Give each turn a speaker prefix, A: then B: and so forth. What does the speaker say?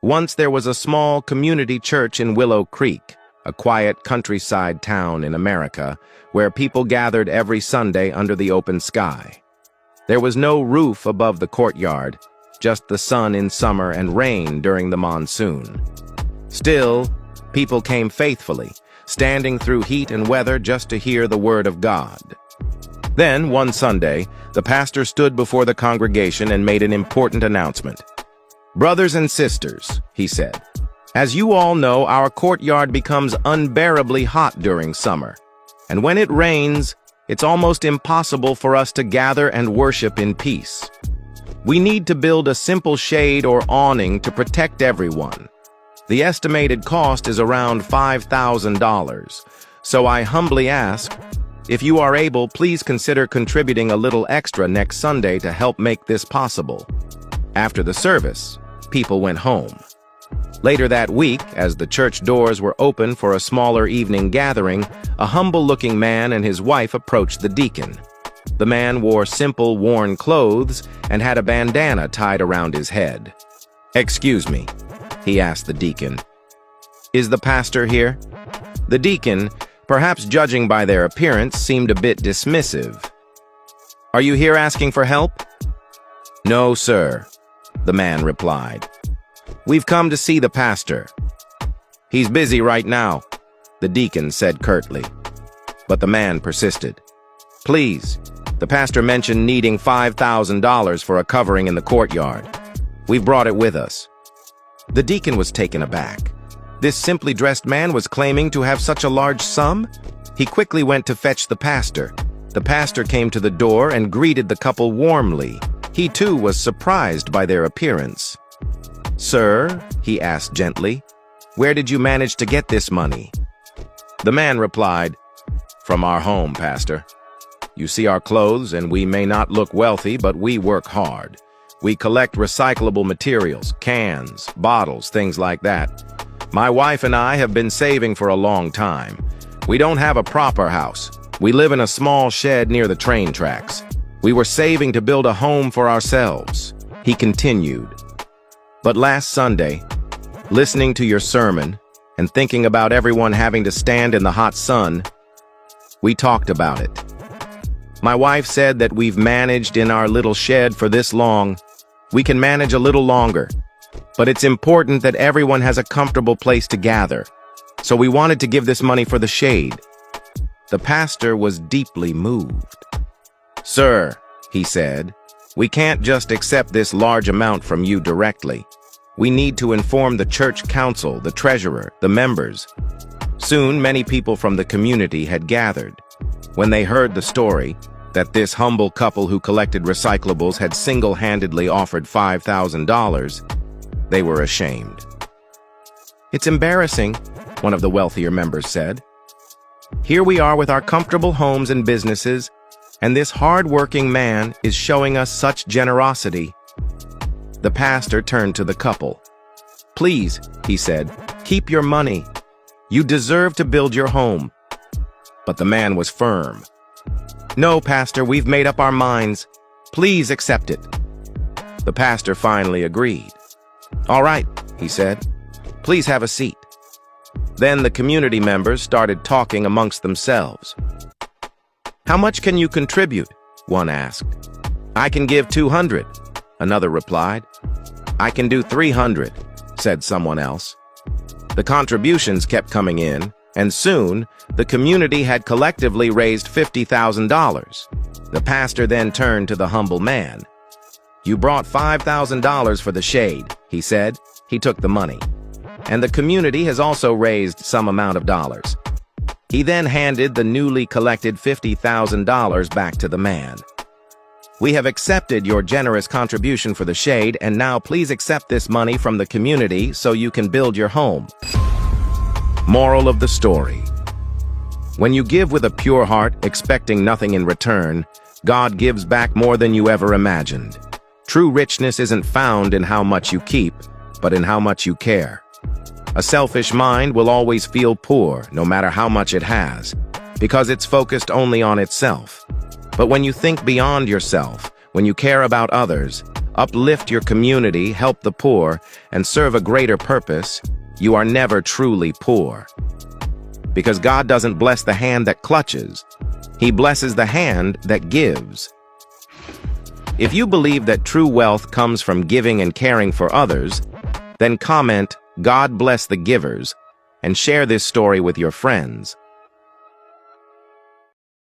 A: Once there was a small community church in Willow Creek, a quiet countryside town in America, where people gathered every Sunday under the open sky. There was no roof above the courtyard, just the sun in summer and rain during the monsoon. Still, people came faithfully, standing through heat and weather just to hear the word of God. Then, one Sunday, the pastor stood before the congregation and made an important announcement. "Brothers and sisters," he said, "as you all know, our courtyard becomes unbearably hot during summer, and when it rains, it's almost impossible for us to gather and worship in peace. We need to build a simple shade or awning to protect everyone. The estimated cost is around $5,000, so I humbly ask, if you are able, please consider contributing a little extra next Sunday to help make this possible." After the service, people went home. Later that week, as the church doors were open for a smaller evening gathering, a humble-looking man and his wife approached the deacon. The man wore simple, worn clothes and had a bandana tied around his head. "Excuse me," he asked the deacon. "Is the pastor here?" The deacon, perhaps judging by their appearance, seemed a bit dismissive. "Are you here asking for help?" "No, sir," the man replied. "We've come to see the pastor." "He's busy right now," the deacon said curtly. But the man persisted. "Please, the pastor mentioned needing $5,000 for a covering in the courtyard. We've brought it with us." The deacon was taken aback. This simply dressed man was claiming to have such a large sum? He quickly went to fetch the pastor. The pastor came to the door and greeted the couple warmly. He too was surprised by their appearance. "Sir," he asked gently, "where did you manage to get this money?" The man replied, "From our home, pastor. You see our clothes, and we may not look wealthy, but we work hard. We collect recyclable materials, cans, bottles, things like that. My wife and I have been saving for a long time. We don't have a proper house. We live in a small shed near the train tracks. We were saving to build a home for ourselves," he continued. "But last Sunday, listening to your sermon and thinking about everyone having to stand in the hot sun, we talked about it. My wife said that we've managed in our little shed for this long. We can manage a little longer, but it's important that everyone has a comfortable place to gather. So we wanted to give this money for the shade." The pastor was deeply moved. "Sir," he said, "we can't just accept this large amount from you directly. We need to inform the church council, the treasurer, the members." Soon, many people from the community had gathered. When they heard the story, that this humble couple who collected recyclables had single-handedly offered $5,000, they were ashamed. "It's embarrassing," one of the wealthier members said. "Here we are with our comfortable homes and businesses, and this hard-working man is showing us such generosity." The pastor turned to the couple. "Please," he said, "keep your money. You deserve to build your home." But the man was firm. "No, pastor, we've made up our minds. Please accept it." The pastor finally agreed. "All right," he said. "Please have a seat." Then the community members started talking amongst themselves. "How much can you contribute?" one asked. "I can give 200, another replied. "I can do 300, said someone else. The contributions kept coming in, and soon the community had collectively raised $50,000. The pastor then turned to the humble man. "You brought $5,000 for the shade," he said. He took the money. "And the community has also raised some amount of dollars." He then handed the newly collected $50,000 back to the man. "We have accepted your generous contribution for the shade, and now please accept this money from the community so you can build your home." Moral of the story: when you give with a pure heart, expecting nothing in return, God gives back more than you ever imagined. True richness isn't found in how much you keep, but in how much you care. A selfish mind will always feel poor, no matter how much it has, because it's focused only on itself. But when you think beyond yourself, when you care about others, uplift your community, help the poor, and serve a greater purpose, you are never truly poor. Because God doesn't bless the hand that clutches. He blesses the hand that gives. If you believe that true wealth comes from giving and caring for others, then comment, "God bless the givers," and share this story with your friends.